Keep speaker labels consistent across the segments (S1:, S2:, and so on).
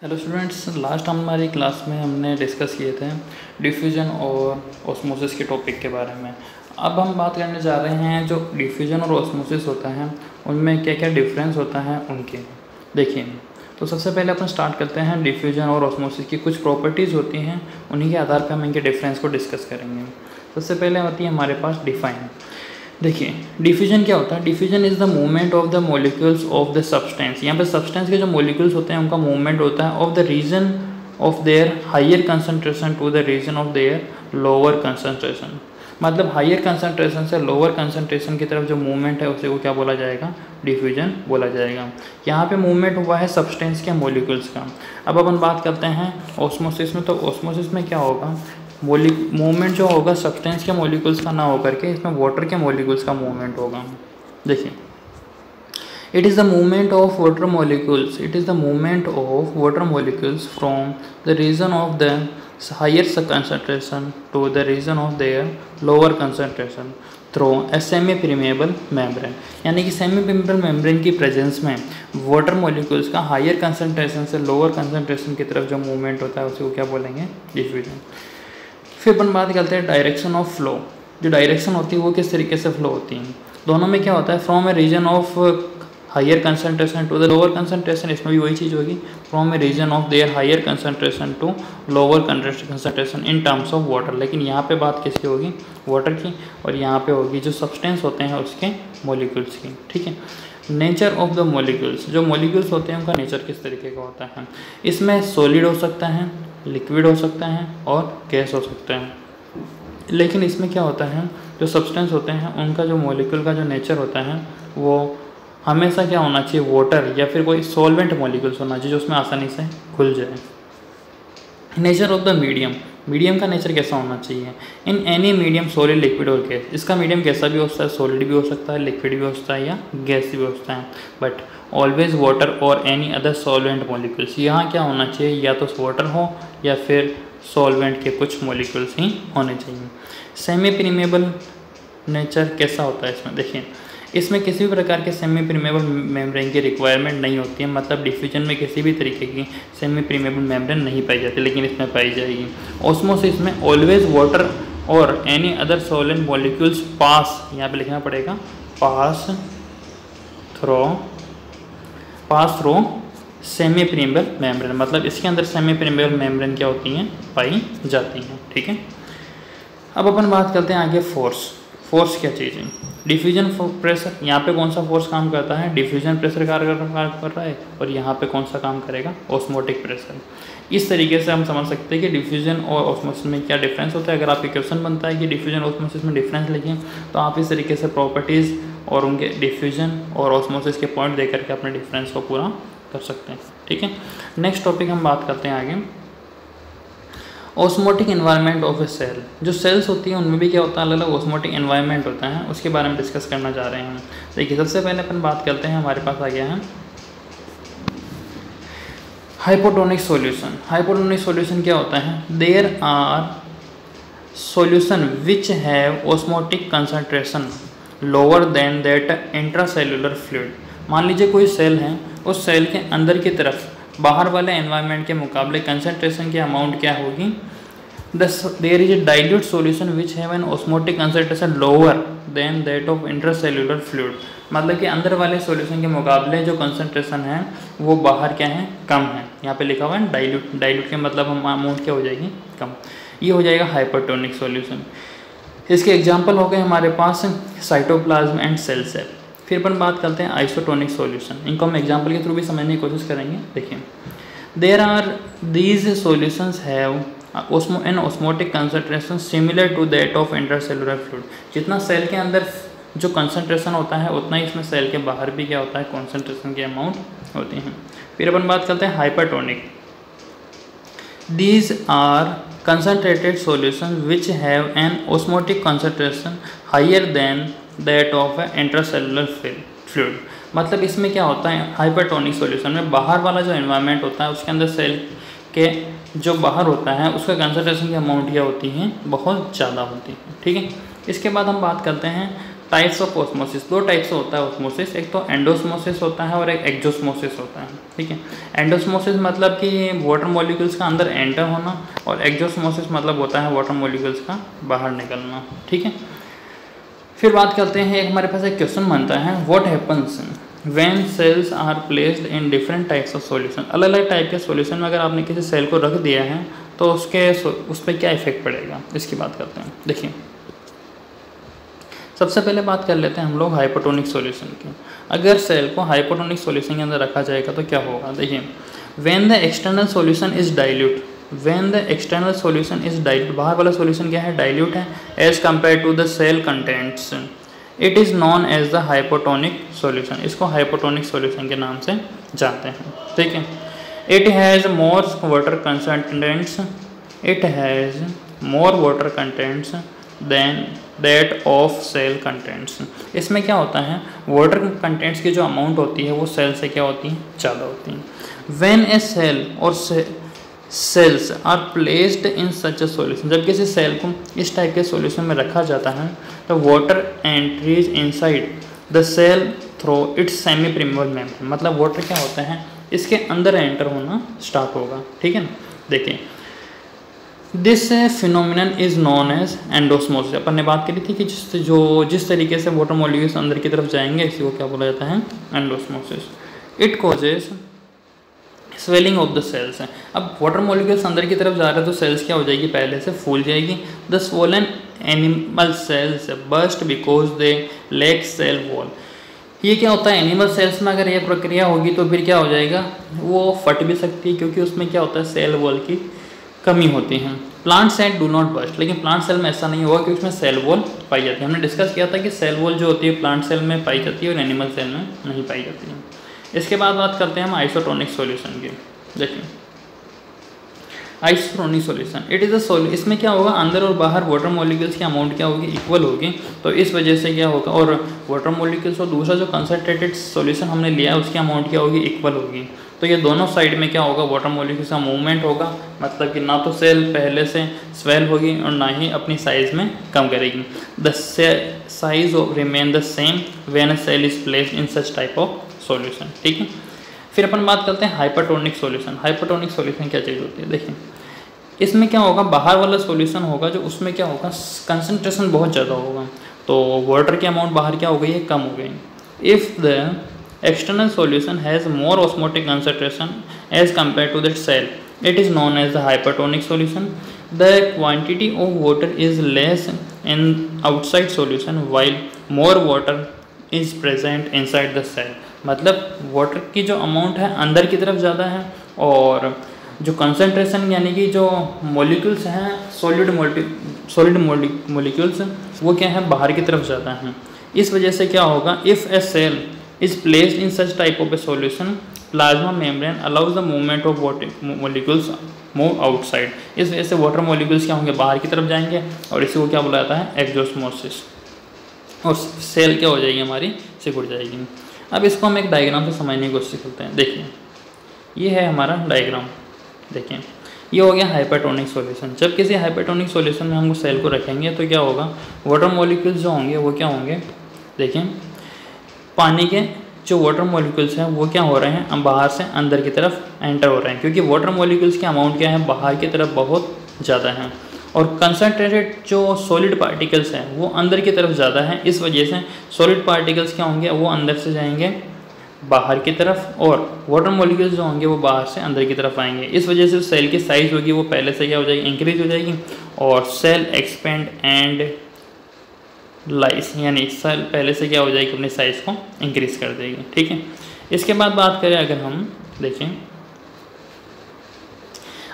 S1: Hello students, last हमारी class में हमने डिस्कस किए थे डिफ्यूजन और ऑस्मोसिस के टॉपिक के बारे में। अब हम बात करने जा रहे हैं जो डिफ्यूजन और ऑस्मोसिस होता है उनमें क्या क्या डिफरेंस होता है उनके। देखिए, तो सबसे पहले अपन स्टार्ट करते हैं डिफ्यूजन और ऑस्मोसिस की कुछ प्रॉपर्टीज़ होती हैं, उन्हीं के आधार पर हम इनके डिफरेंस को डिस्कस करेंगे। सबसे पहले होती है हमारे पास डिफाइन। देखिए, डिफ्यूजन क्या होता है? Diffusion is the movement of the molecules of the substance. यहाँ पे सब्सटेंस के जो मॉलिक्यूल्स होते हैं उनका मूवमेंट होता है of the region of their higher concentration to the region of their lower concentration. मतलब हायर कंसंट्रेशन से लोअर कंसंट्रेशन की तरफ जो मूवमेंट है उसे को क्या बोला जाएगा? डिफ्यूजन बोला जाएगा। यहाँ पे मूवमेंट हुआ है सब्सटेंस के मॉलिक्यूल्स का। अब अपन बात करते हैं ऑस्मोसिस में। तो ऑस्मोसिस में क्या होगा? मूवमेंट जो होगा सब्सटेंस के मॉलिक्यूल्स का ना होकर के इसमें वाटर के मॉलिक्यूल्स का मूवमेंट होगा। देखिए, it is the movement of water molecules, it is the movement of water molecules from the region of the higher concentration to the region of their lower concentration through a semi permeable membrane. यानी कि semi permeable membrane की presence में water molecules का higher concentration से lower concentration की तरफ जो movement होता है उसे को क्या बोलेंगे? डिफ्यूजन। फिर अपन बात करते हैं डायरेक्शन ऑफ फ्लो। जो डायरेक्शन होती है वो किस तरीके से फ्लो होती है? दोनों में क्या होता है? From a region of higher concentration to the lower concentration, इसमें भी वही चीज़ होगी, from a region of their higher concentration to lower concentration in terms of water. लेकिन यहाँ पे बात किसकी होगी? वाटर की। और यहाँ पे होगी जो सब्सटेंस होते हैं उसके मॉलिक्यूल्स की। ठीक है। नेचर ऑफ द मॉलिक्यूल्स, जो मॉलिक्यूल्स होते हैं उनका नेचर किस तरीके का होता है? इसमें सॉलिड हो सकता है, लिक्विड हो सकता है और गैस हो सकता है। लेकिन इसमें क्या होता है? जो सब्सटेंस होते हैं उनका जो मॉलिक्यूल का जो नेचर होता है वो हमेशा क्या होना चाहिए? वाटर या फिर कोई सॉल्वेंट मॉलिक्यूल्स होना चाहिए जो उसमें आसानी से घुल जाए। Nature of the medium, medium का नेचर कैसा होना चाहिए? In any medium solid liquid और गैस। इसका मीडियम कैसा भी हो सकता है, सॉलिड भी हो सकता है, लिक्विड भी हो सकता है या गैस भी हो सकता है, बट ऑलवेज वाटर और एनी अदर सॉल्वेंट मॉलिक्यूल्स। यहाँ क्या होना चाहिए? या तो वाटर हो या फिर सॉल्वेंट के कुछ मॉलिक्यूल्स ही होने चाहिए। सेमी परमेबल नेचर कैसा होता है इसमें? देखिए, इसमें किसी भी प्रकार के सेमी परमेबल मेम्ब्रेन की रिक्वायरमेंट नहीं होती है। मतलब डिफ्यूजन में किसी भी तरीके की सेमी परमेबल मेम्ब्रेन नहीं पाई जाती, लेकिन इसमें पाई जाएगी। ऑस्मोसिस में ऑलवेज वाटर और एनी अदर सॉल्वेंट मॉलिक्यूल्स पास, यहाँ पे लिखना पड़ेगा, pass through semi permeable membrane. मतलब इसके अंदर सेमी परमेबल मेम्ब्रेन क्या होती हैं? पाई जाती हैं। ठीक है। अब अपन बात करते हैं आगे फोर्स। फोर्स क्या चीज़ है? डिफ्यूजन प्रेशर, यहाँ पे कौन सा फोर्स काम करता है? डिफ्यूजन प्रेशर कार्य कर रहा है। और यहाँ पे कौन सा काम करेगा? Osmotic pressure. इस तरीके से हम समझ सकते हैं कि डिफ्यूजन और ऑस्मोसिस में क्या डिफरेंस होता है। अगर आपके क्वेश्चन बनता है कि डिफ्यूजन और ऑस्मोसिस में डिफरेंस लिखिए, तो आप इस तरीके से प्रॉपर्टीज़ और उनके डिफ्यूजन और ऑस्मोसिस के पॉइंट देकर के अपने डिफरेंस को पूरा कर सकते हैं। ठीक है। नेक्स्ट टॉपिक हम बात करते हैं आगे, osmotic environment of a cell. जो सेल्स होती हैं उनमें भी क्या होता है? अलग अलग ऑस्मोटिक एनवायरनमेंट होता है, उसके बारे में डिस्कस करना चाह रहे हैं। देखिए, सबसे पहले अपन बात करते हैं, हमारे पास आ गया है हाइपोटोनिक सॉल्यूशन। हाइपोटोनिक सॉल्यूशन क्या होता है? There are solution which have osmotic concentration lower than that intracellular fluid. मान लीजिए कोई सेल है, उस सेल के अंदर की तरफ बाहर वाले एनवायरनमेंट के मुकाबले कंसंट्रेशन की अमाउंट क्या होगी? There is a dilute solution which have an osmotic concentration lower than that of intracellular fluid. मतलब कि अंदर वाले सॉल्यूशन के मुकाबले जो कंसंट्रेशन है वो बाहर क्या है? कम है। यहाँ पे लिखा हुआ है डाइल्यूट। डाइल्यूट के मतलब हम अमाउंट क्या हो जाएगी? कम। ये हो जाएगा हाइपोटोनिक सॉल्यूशन। इसके एग्जाम्पल हो गए हमारे पास साइटोप्लाज्म एंड सेल सेल। फिर अपन बात करते हैं आइसोटोनिक सॉल्यूशन। इनको हम एग्जांपल के थ्रू भी समझने की कोशिश करेंगे। देखिए, there are these solutions have an osmotic concentration similar to that of intracellular fluid. जितना सेल के अंदर जो कंसंट्रेशन होता है उतना ही इसमें सेल के बाहर भी क्या होता है? कॉन्सेंट्रेशन की अमाउंट होती है। फिर अपन बात करते हैं hypertonic. These are concentrated solutions which have an osmotic concentration higher than that of intracellular fluid। मतलब इसमें क्या होता है? हाइपरटोनिक सॉल्यूशन में बाहर वाला जो एनवायरनमेंट होता है उसके अंदर सेल के जो बाहर होता है उसका कंसंट्रेशन की अमाउंट क्या होती है? बहुत ज़्यादा होती है। ठीक है। इसके बाद हम बात करते हैं टाइप्स ऑफ ऑस्मोसिस, दो टाइप से होता है ऑस्मोसिस, एक तो एंडोस्मोसिस होता है और एक एक्जोस्मोसिस होता है। ठीक है, एंडोस्मोसिस मतलब कि वाटर मॉलिक्यूल्स का अंदर एंटर होना, और एक्जोस्मोसिस मतलब होता है वाटर मॉलिक्यूल्स का बाहर निकलना। ठीक है, फिर बात करते हैं, एक हमारे पास एक क्वेश्चन बनता है, what happens when cells are placed in different types of solution. अलग अलग टाइप के सॉल्यूशन में अगर आपने किसी सेल को रख दिया है तो उस पर क्या इफेक्ट पड़ेगा, इसकी बात करते हैं। देखिए, सबसे पहले बात कर लेते हैं हम लोग हाइपोटोनिक सॉल्यूशन की। अगर सेल को हाइपोटोनिक सॉल्यूशन के अंदर रखा जाएगा तो क्या होगा, देखिए, when the external solution is dilute, when the external solution is dilute, बाहर वाला सॉल्यूशन क्या है, डाइल्यूट है, as compare to the cell contents, it is known as the hypotonic solution. इसको हाइपोटोनिक सॉल्यूशन के नाम से जानते हैं। ठीक है, it has more water contents, it has more water contents than that of cell contents. इसमें क्या होता है, वाटर कंटेंट्स की जो अमाउंट होती है वो सेल से क्या होती है, ज़्यादा होती है। व्हेन ए सेल और cells are placed in such a solution, जब किसी सेल को इस टाइप के सॉल्यूशन में रखा जाता है तो water entries inside the cell through its semi permeable membrane, मतलब वाटर क्या होता है, इसके अंदर एंटर होना स्टार्ट होगा। ठीक है ना, देखिए, this phenomenon is known as endosmosis. अपन ने बात करी थी कि जिस तरीके से वाटर मॉलिक्यूल्स अंदर की तरफ जाएंगे इसी को क्या बोला जाता है, endosmosis. It causes swelling of the cells है। अब वाटर मॉलिक्यूल्स अंदर की तरफ जा रहे हैं तो सेल्स क्या हो जाएगी, पहले से फूल जाएगी। The swollen animal cells burst because they lack cell wall. ये क्या होता है, एनिमल सेल्स में अगर ये प्रक्रिया होगी तो फिर क्या हो जाएगा, वो फट भी सकती है क्योंकि उसमें क्या होता है, सेल वॉल की कमी होती है। Plant cell do not burst, लेकिन प्लांट सेल में ऐसा नहीं होगा क्योंकि उसमें सेल वॉल पाई जाती है। हमने डिस्कस किया था कि सेल वॉल जो होती है प्लांट सेल में पाई जाती है और एनिमल सेल में नहीं पाई जाती है। इसके बाद बात करते हैं हम आइसोटोनिक सॉल्यूशन की। देखिए, isotonic solution, it is a solution, इसमें क्या होगा, अंदर और बाहर वाटर मॉलिक्यूल्स की अमाउंट क्या होगी, इक्वल होगी। तो इस वजह से क्या होगा, और वाटर मॉलिक्यूल्स और दूसरा जो कंसनट्रेटेड सॉल्यूशन हमने लिया है उसकी अमाउंट क्या होगी, इक्वल होगी। तो ये दोनों साइड में क्या होगा, वाटर मॉलिक्यूल्स का मूवमेंट होगा, मतलब कि ना तो सेल पहले से स्वेल होगी और ना ही अपनी साइज़ में कम करेगी। The size of remain the same when a cell is placed in such type of solution. ठीक है, फिर अपन बात करते हैं हाइपरटोनिक सॉल्यूशन। हाइपरटोनिक सॉल्यूशन क्या चीज़ होती है, देखिए, इसमें क्या होगा, बाहर वाला सॉल्यूशन होगा जो उसमें क्या होगा, कंसंट्रेशन बहुत ज़्यादा होगा, तो वाटर की अमाउंट बाहर क्या हो गई है, कम हो गई। If the external solution has more osmotic concentration as compared to that cell, it is known as the hypertonic solution. The quantity of water is less in outside solution while more water is present inside the cell. मतलब water की जो amount है अंदर की तरफ ज़्यादा है और जो कंसंट्रेशन यानी कि जो मॉलिक्यूल्स हैं सॉलिड मॉलिक्यूल्स वो क्या है, बाहर की तरफ ज़्यादा हैं। इस वजह से क्या होगा, if a cell is placed in such type of a solution, plasma membrane allows the movement of water molecules move outside. इस वजह से वाटर मॉलिक्यूल्स क्या होंगे, बाहर की तरफ जाएंगे और इसी को क्या बोला जाता है, एक्सोस्मोसिस, और सेल क्या हो जाएगी हमारी, सिकुड़ जाएगी। अब इसको हम एक डायग्राम से समझने की कोशिश करते हैं। देखिए, ये है हमारा डायग्राम। देखिए, ये हो गया हाइपरटोनिक सॉल्यूशन। जब किसी हाइपरटोनिक सॉल्यूशन में हम सेल को रखेंगे तो क्या होगा, वाटर मॉलिक्यूल्स जो होंगे वो क्या होंगे, देखिए, पानी के जो वाटर मॉलिक्यूल्स हैं वो क्या हो रहे हैं, बाहर से अंदर की तरफ एंटर हो रहे हैं क्योंकि वाटर मॉलिक्यूल्स की अमाउंट क्या है, बाहर की तरफ बहुत ज़्यादा है और कंसनट्रेटेड जो सॉलिड पार्टिकल्स हैं वो अंदर की तरफ ज़्यादा हैं। इस वजह से सॉलिड पार्टिकल्स क्या होंगे, वो अंदर से जाएंगे बाहर की तरफ और वाटर मॉलिक्यूल्स जो होंगे वो बाहर से अंदर की तरफ आएंगे। इस वजह से सेल की साइज़ होगी वो पहले से क्या हो जाएगी, इंक्रीज हो जाएगी और सेल एक्सपेंड एंड लाइस, यानी सेल पहले से क्या हो जाएगी, अपनी साइज़ को इंक्रीज कर देगी। ठीक है, इसके बाद बात करें अगर हम देखें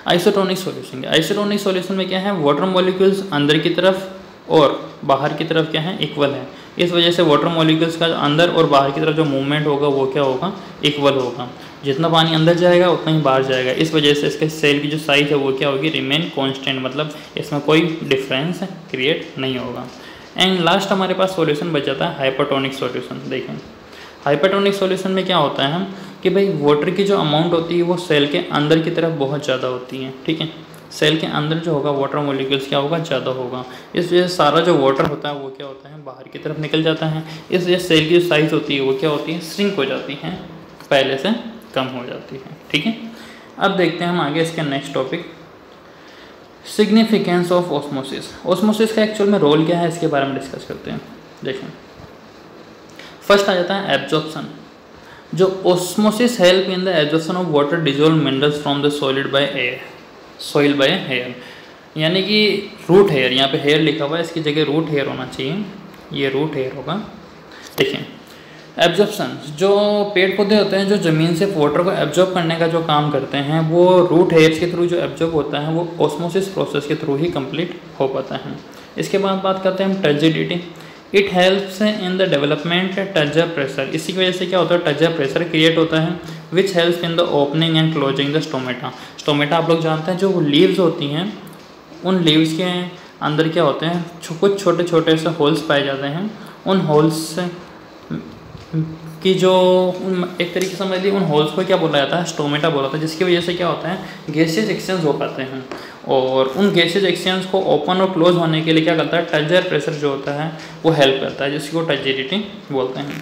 S1: आइसोटोनिक सॉल्यूशन। आइसोटोनिक सॉल्यूशन में क्या है, वाटर मॉलिक्यूल्स अंदर की तरफ और बाहर की तरफ क्या है, इक्वल है। इस वजह से वाटर मॉलिक्यूल्स का अंदर और बाहर की तरफ जो मूवमेंट होगा वो क्या होगा, इक्वल होगा। जितना पानी अंदर जाएगा उतना ही बाहर जाएगा। इस वजह से इसके सेल की जो साइज़ है वो क्या होगी, रिमेन कॉन्स्टेंट, मतलब इसमें कोई डिफरेंस क्रिएट नहीं होगा। एंड लास्ट हमारे पास सॉल्यूशन बच जाता है हाइपरटोनिक सॉल्यूशन। देखें, हाइपरटोनिक सॉल्यूशन में क्या होता है कि भाई वाटर की जो अमाउंट होती है वो सेल के अंदर की तरफ बहुत ज़्यादा होती है। ठीक है, सेल के अंदर जो होगा वाटर मॉलिक्यूल्स क्या होगा, ज़्यादा होगा। इस वजह से सारा जो वाटर होता है वो क्या होता है, बाहर की तरफ निकल जाता है। इस वजह से सेल की जो साइज़ होती है वो क्या होती है, श्रिंक हो जाती है, पहले से कम हो जाती है। ठीक है, अब देखते हैं हम आगे इसके next topic, significance of osmosis. Osmosis का एक्चुअल में रोल क्या है इसके बारे में डिस्कस करते हैं। देखिए, फर्स्ट आ जाता है एब्जॉर्प्शन। जो osmosis help in the absorption of water dissolve minerals from the solid by air, soil by hair, यानी कि रूट हेयर, यहाँ पे हेयर लिखा हुआ है, इसकी जगह रूट हेयर होना चाहिए, ये रूट हेयर होगा। देखिए, एब्जॉर्प्शन, जो पेड़ पौधे होते हैं जो ज़मीन से वाटर को एब्जॉर्ब करने का जो काम करते हैं, वो रूट हेयर्स के थ्रू जो एब्जॉर्ब होता है वो ऑस्मोसिस प्रोसेस के थ्रू ही कंप्लीट हो पाता है। इसके बाद बात करते हैं हम turgidity. It helps in the development turgor pressure, इसी की वजह से क्या होता है, टर्जर प्रेशर क्रिएट होता है, which helps in the opening and closing the stomata. Stomata आप लोग जानते हैं, जो लीव्स होती हैं, उन लीव्स के अंदर क्या होते हैं, कुछ छोटे छोटे से होल्स पाए जाते हैं। उन होल्स की जो एक तरीके से समझ लीजिए, उन होल्स को क्या बोला जाता है, स्टोमेटा बोला जाता है, जिसकी वजह से क्या होता है, गैसेज एक्सचेंज हो पाते हैं। और उन गैसेज एक्सचेंज को ओपन और क्लोज होने के लिए क्या करता है, टर्जर प्रेशर जो होता है वो हेल्प करता है, जिसको टर्जिडिटी बोलते हैं।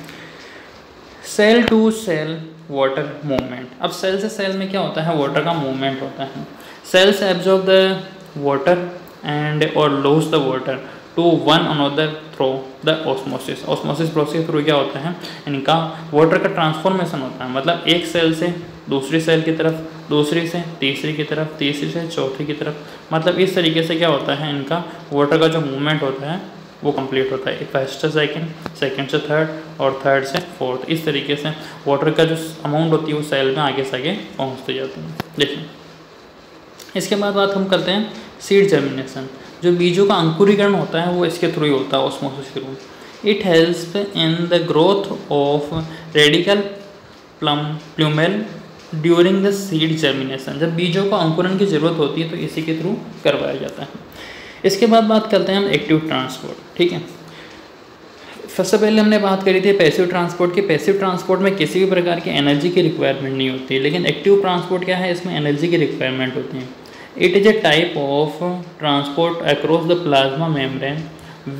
S1: Cell to cell water movement. अब सेल से सेल में क्या होता है, वाटर का मूवमेंट होता है। Cells absorb the water and और lose the water to one another through the osmosis. Osmosis process के थ्रू क्या होता है, इनका वाटर का ट्रांसफॉर्मेशन होता है, मतलब एक सेल से दूसरी सेल की तरफ, दूसरी से तीसरी की तरफ, तीसरी से चौथी की तरफ, मतलब इस तरीके से क्या होता है, इनका वाटर का जो मूवमेंट होता है वो कंप्लीट होता है। फर्स्ट से सेकंड, सेकंड से थर्ड और थर्ड से फोर्थ, इस तरीके से वाटर का जो अमाउंट होती है वो सेल में आगे से आगे पहुँचते जाती है। देखिए, इसके बाद बात हम करते हैं सीड जर्मिनेशन। जो बीजों का अंकुरीकरण होता है वो इसके थ्रू ही होता है, ऑस्मोसिस के through. It helps in the growth of radicle plumule during the seed germination. जब बीजों को अंकुरण की ज़रूरत होती है तो इसी के थ्रू करवाया जाता है। इसके बाद बात करते हैं हम एक्टिव ट्रांसपोर्ट। ठीक है, सबसे पहले हमने बात करी थी पैसिव ट्रांसपोर्ट की। पैसिव ट्रांसपोर्ट में किसी भी प्रकार की एनर्जी की रिक्वायरमेंट नहीं होती है, लेकिन एक्टिव ट्रांसपोर्ट क्या है, इसमें एनर्जी की रिक्वायरमेंट होती है। It is a type of transport across the plasma membrane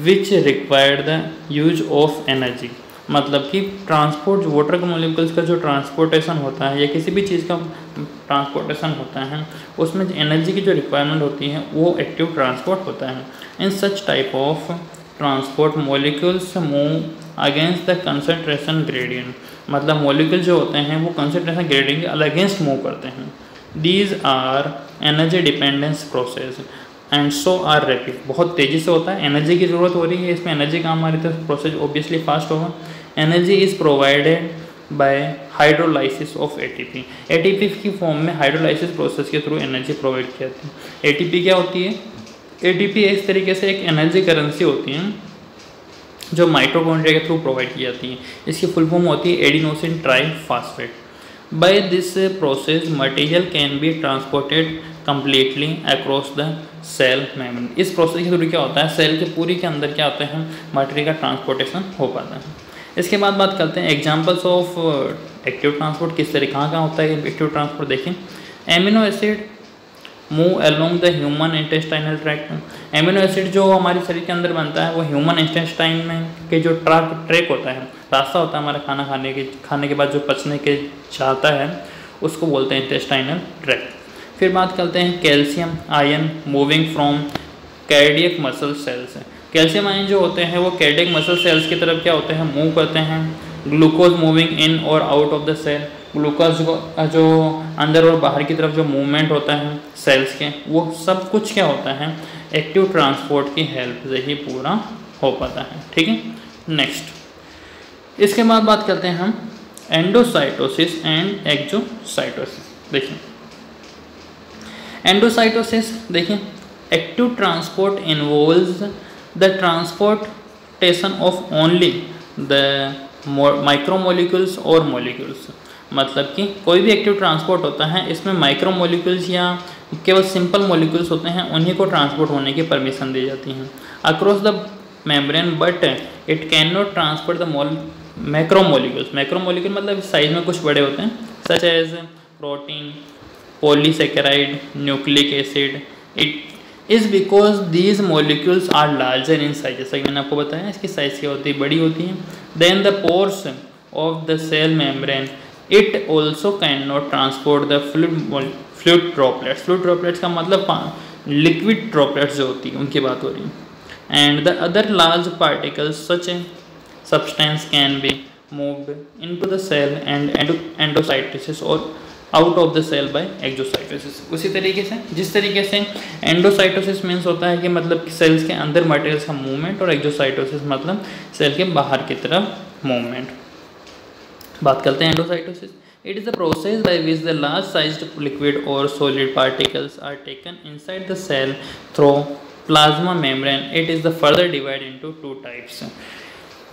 S1: which required the use of energy. मतलब कि ट्रांसपोर्ट, वाटर के मॉलिक्यूल्स का जो ट्रांसपोर्टेशन होता है या किसी भी चीज़ का ट्रांसपोर्टेशन होता है, उसमें एनर्जी की जो रिक्वायरमेंट होती है वो एक्टिव ट्रांसपोर्ट होता है। In such type of transport molecules move against the concentration gradient, मतलब मॉलिक्यूल जो होते हैं वो कंसंट्रेशन ग्रेडियंट के अगेंस्ट मूव करते हैं। These are energy dependence process and so are rapid, बहुत तेज़ी से होता है, एनर्जी की ज़रूरत हो रही है, इसमें एनर्जी काम आ रही है तो प्रोसेस ऑब्वियसली फास्ट होगा। Energy is provided by hydrolysis of ATP. ATP की फॉर्म में हाइड्रोलाइसिस प्रोसेस के थ्रू एनर्जी प्रोवाइड की जाती है। एटीपी क्या होती है, एटीपी इस तरीके से एक एनर्जी करेंसी होती है जो माइटोकॉन्ड्रिया के थ्रू प्रोवाइड की जाती है। इसकी फुल फॉर्म होती है adenosine triphosphate. By this process material can be transported completely across the cell membrane. इस प्रोसेस के थ्रू क्या होता है, सेल के पूरी के अंदर क्या होता है, मटेरियल का ट्रांसपोर्टेशन हो पाता है। इसके बाद बात करते हैं एग्जांपल्स ऑफ एक्टिव ट्रांसपोर्ट, किस तरह कहाँ होता है एक्टिव ट्रांसपोर्ट। देखें, amino acid move along the human intestinal tract. Amino acid जो हमारे शरीर के अंदर बनता है वो ह्यूमन इंटेस्टाइन में के जो ट्रैक होता है, रास्ता होता है हमारा खाना खाने के बाद जो पचने के चाहता है, उसको बोलते हैं इंटेस्टाइनल ट्रैक्ट। फिर बात करते हैं calcium ion moving from cardiac muscle cells. Calcium ion जो होते हैं वो कार्डियक मसल सेल्स की तरफ क्या होते हैं, मूव करते हैं। ग्लूकोज मूविंग इन और out of the cell, glucose जो अंदर और बाहर की तरफ जो मूवमेंट होता है सेल्स के, वो सब कुछ क्या होता है, एक्टिव ट्रांसपोर्ट की हेल्प से ही पूरा हो पाता है। ठीक है, नेक्स्ट इसके बाद बात करते हैं हम एंडोसाइटोसिस एंड एक्सोसाइटोसिस। देखिए, एंडोसाइटोसिस देखिए, active transport involves the transportation of only the micromolecules और मॉलिक्यूल्स। मतलब कि कोई भी एक्टिव ट्रांसपोर्ट होता है, इसमें माइक्रोमोलिक्यूल्स या केवल सिंपल मॉलिक्यूल्स होते हैं, उन्हीं को ट्रांसपोर्ट होने की परमिशन दी जाती है across the membrane, but it can not transport the macromolecules. Macromolecule मतलब साइज में कुछ बड़े होते हैं, such as protein, polysaccharide, nucleic acid, it is because these molecules are larger in size, जैसा कि मैंने आपको बताया इसकी साइज़ क्या होती है, बड़ी होती है। Than the pores of the cell membrane, it also can not transport the fluid droplets. Fluid droplets का मतलब लिक्विड ड्रॉपलेट्स जो होती है उनकी बात हो रही है। And the other large particles such A substance can be moved into the cell and endocytosis or out of the cell by exocytosis। उसी तरीके से जिस तरीके से एंडोसाइटोसिस मीन्स होता है कि मतलब सेल्स के अंदर मटेरियल्स का मूवमेंट, और एक्जोसाइटोसिस मतलब सेल के बाहर की तरफ मूवमेंट। बात करते हैं endocytosis. It is the process by which the large sized liquid और solid particles are taken inside the cell through plasma membrane. It is the further divide into two types.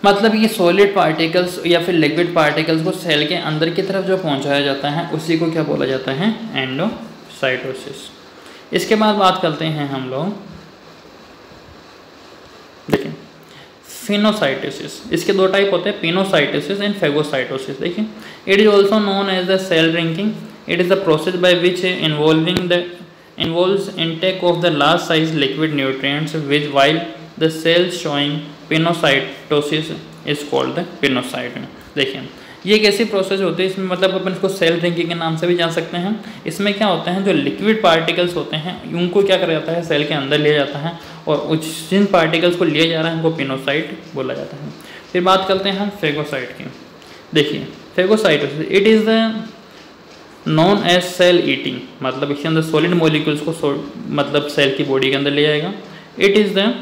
S1: मतलब ये सॉलिड पार्टिकल्स या फिर liquid particles को cell के अंदर की तरफ जो पहुंचाया जाता है उसी को क्या बोला जाता है, एंडोसाइटोसिस। इसके बाद बात करते हैं हम लोग, देखिए फिनोसाइटोसिस। इसके दो टाइप होते हैं, पिनोसाइटोसिस एंड फेगोसाइटोसिस। देखिए it is also known as the cell drinking. It is the process by which involves intake of the large size liquid nutrients which while the cells showing pinocytosis is called the pinocyte. देखिए ये एक ऐसी process होती है, इसमें मतलब अपन इसको cell drinking के नाम से भी जान सकते हैं। इसमें क्या होता है, जो लिक्विड पार्टिकल्स होते हैं उनको क्या करा जाता है, सेल के अंदर लिया जाता है, और जिन पार्टिकल्स को लिया जा रहा है उनको पिनोसाइट बोला जाता है। फिर बात करते हैं हम फेगोसाइट की। देखिए phagocytosis, it is the known as cell eating, मतलब इसके अंदर सॉलिड मॉलिक्यूल्स को मतलब सेल की बॉडी के अंदर ले जाएगा। It is the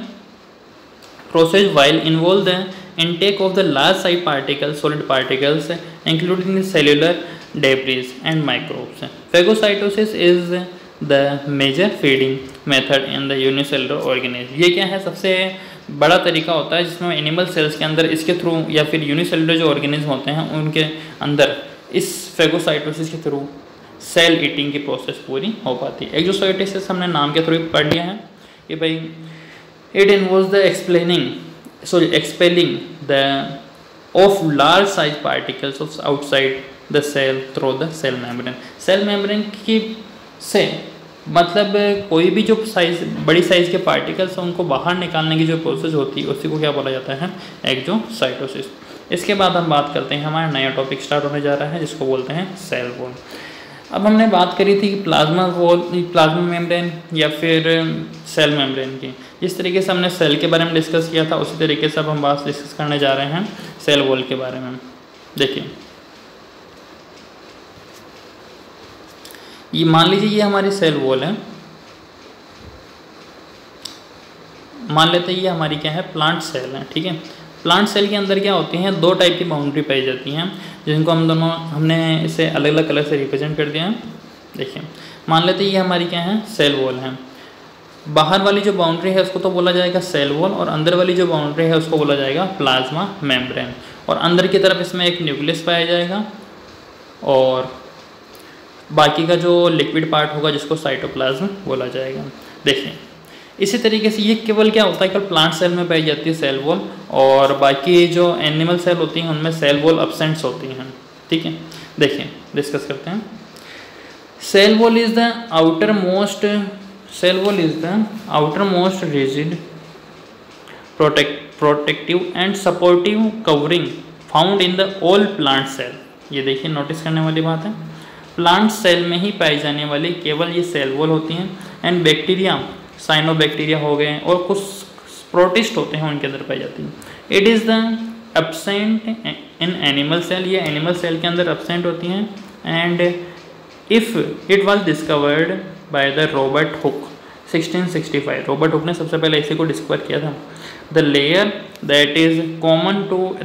S1: process while involve the intake of the large size particles, solid particles including the cellular debris and microbes. Phagocytosis is the major feeding method in the unicellular organism। ये क्या है, सबसे बड़ा तरीका होता है जिसमें animal cells के अंदर इसके थ्रू या फिर यूनिसेलुलर जो ऑर्गेनिज्म होते हैं उनके अंदर इस फेगोसाइटोसिस के थ्रू सेल ईटिंग की प्रोसेस पूरी हो पाती है। एक्जोसाइटोसिस हमने नाम के थ्रू पढ़ लिया है कि भाई it involves the expelling the of large size particles of outside the cell through the cell membrane। Cell membrane की से मतलब कोई भी जो साइज बड़ी साइज के पार्टिकल्स हैं उनको बाहर निकालने की जो प्रोसेस होती है उसी को क्या बोला जाता है, एक्जोसाइटोसिस। इसके बाद हम बात करते हैं, हमारा नया टॉपिक स्टार्ट होने जा रहा है जिसको बोलते हैं सेल वॉल। अब हमने बात करी थी कि प्लाज्मा मेम्ब्रेन या फिर सेल मेम्ब्रेन की। जिस तरीके से हमने सेल के बारे में डिस्कस किया था उसी तरीके से अब हम बात डिस्कस करने जा रहे हैं सेल वॉल के बारे में। देखिए ये मान लीजिए ये हमारी सेल वॉल है, मान लेते हैं ये हमारी क्या है, प्लांट सेल है, ठीक है। प्लांट सेल के अंदर क्या होती हैं, दो टाइप की बाउंड्री पाई जाती हैं जिनको हमने इसे अलग अलग कलर से रिप्रेजेंट कर दिया है। देखिए मान लेते हैं ये हमारी क्या है, सेल वॉल है। बाहर वाली जो बाउंड्री है उसको तो बोला जाएगा सेल वॉल, और अंदर वाली जो बाउंड्री है उसको बोला जाएगा प्लाज्मा मेम्ब्रेन। और अंदर की तरफ इसमें एक न्यूक्लियस पाया जाएगा और बाकी का जो लिक्विड पार्ट होगा जिसको साइटोप्लाज्म बोला जाएगा। देखिए इसी तरीके से ये केवल क्या होता है, केवल प्लांट सेल में पाई जाती है सेल वॉल, और बाकी जो एनिमल सेल होती हैं उनमें सेल वॉल एब्सेंट्स होती हैं, ठीक है। देखिए डिस्कस करते हैं। Cell wall is the outer most rigid protective and supportive covering found in the all plant cell. ये देखिए नोटिस करने वाली बात है, प्लांट सेल में ही पाई जाने वाली केवल ये सेल वॉल होती हैं। एंड बैक्टीरिया, साइनोबैक्टीरिया हो गए और कुछ प्रोटिस्ट होते हैं उनके अंदर पाई जाती है। It is the absent in animal cell, ये एनिमल सेल के अंदर एब्सेंट होती हैं। And if it was discovered by the Robert Hooke 1665, Robert Hooke ने सबसे पहले इसी को डिस्कवर किया था। The layer that is common to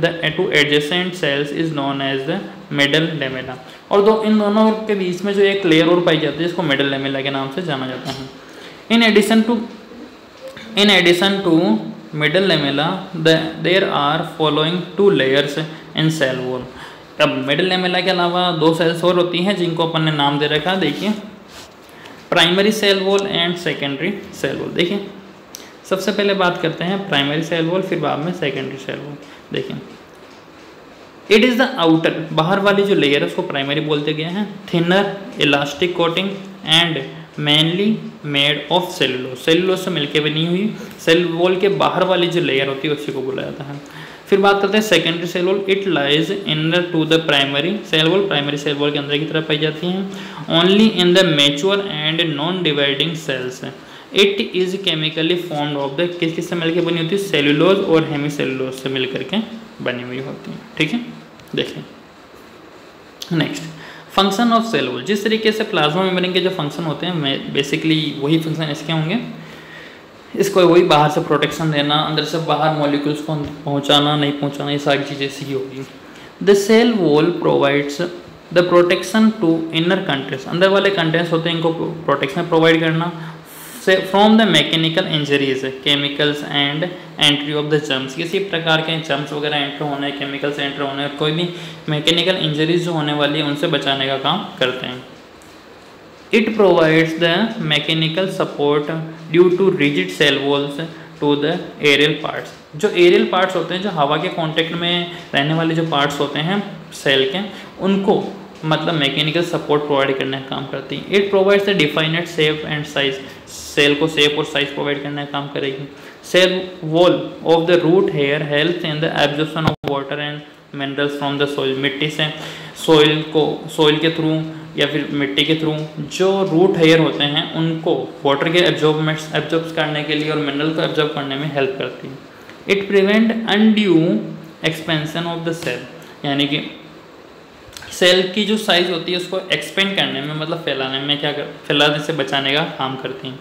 S1: adjacent cells is known as the middle lamella. और इन दोनों के बीच में जो एक लेयर और पाई जाती है जिसको मिडल लेमेला के नाम से जाना जाता है। In addition to middle lamella, there are following two layers in cell wall। अब मिडल लेमेला के अलावा दो सेल्स और होती हैं जिनको अपन ने नाम दे रखा है। देखिए primary cell wall and secondary cell wall. देखिए सबसे पहले बात करते हैं प्राइमरी सेल वॉल, फिर बाद में सेकेंडरी सेल वॉल। देखिए इट इज़ द आउटर, बाहर वाली जो लेयर है उसको प्राइमरी बोलते गए हैं। Thinner elastic coating and mainly made of cellulose, cellulose से मिलकर बनी हुई सेल वॉल के बाहर वाली जो लेयर होती है उसी को बोला जाता है। फिर बात करते हैं secondary cell wall. It lies inner to the primary cell wall, primary cell wall के अंदर की तरफ पाई जाती हैं। Only in the mature and non dividing cells. It is chemically formed of the, किस किस से मिलकर बनी होती है, सेलुलोज और हेमीसेलुलोज से मिलकर के बनी हुई होती है। ठीक है, देखिए next function of cell wall. जिस तरीके से प्लाज्मा मेम्ब्रेन के जो फंक्शन होते हैं बेसिकली वही फंक्शन इसके होंगे। इसको वही बाहर से प्रोटेक्शन देना, अंदर से बाहर मॉलिक्यूल्स को पहुंचाना नहीं पहुंचाना, ये सारी चीज़ें इसी होगी। The cell wall provides the protection to inner contents, अंदर वाले कंटेंट्स होते हैं इनको प्रोटेक्शन प्रोवाइड करना from the mechanical injuries, chemicals and entry of the germs. किसी प्रकार के जर्म्स वगैरह एंटर होने, केमिकल्स एंटर होने, कोई भी मैकेनिकल इंजरीज जो होने वाली है उनसे बचाने का काम करते हैं। It provides the mechanical support due to rigid cell walls to the aerial parts. जो एरियल पार्ट्स होते हैं, जो हवा के कांटेक्ट में रहने वाले जो पार्ट्स होते हैं सेल के, उनको मतलब मैकेनिकल सपोर्ट प्रोवाइड करने का काम करती है। It provides the defined shape and size, cell को शेप और साइज प्रोवाइड करने का काम करेगी। Cell wall of the root hair help in the absorption of water and minerals from the soil. मिट्टी से सोइल के थ्रू या फिर मिट्टी के थ्रू जो रूट हेयर होते हैं उनको वाटर के एब्जॉर्ब करने के लिए और मिनरल को एब्जॉर्ब करने में हेल्प करती है। It prevent undue expansion of the cell, यानी कि सेल की जो साइज होती है उसको एक्सपेंड करने में, मतलब फैलाने में फैलाने से बचाने का काम करती हैं।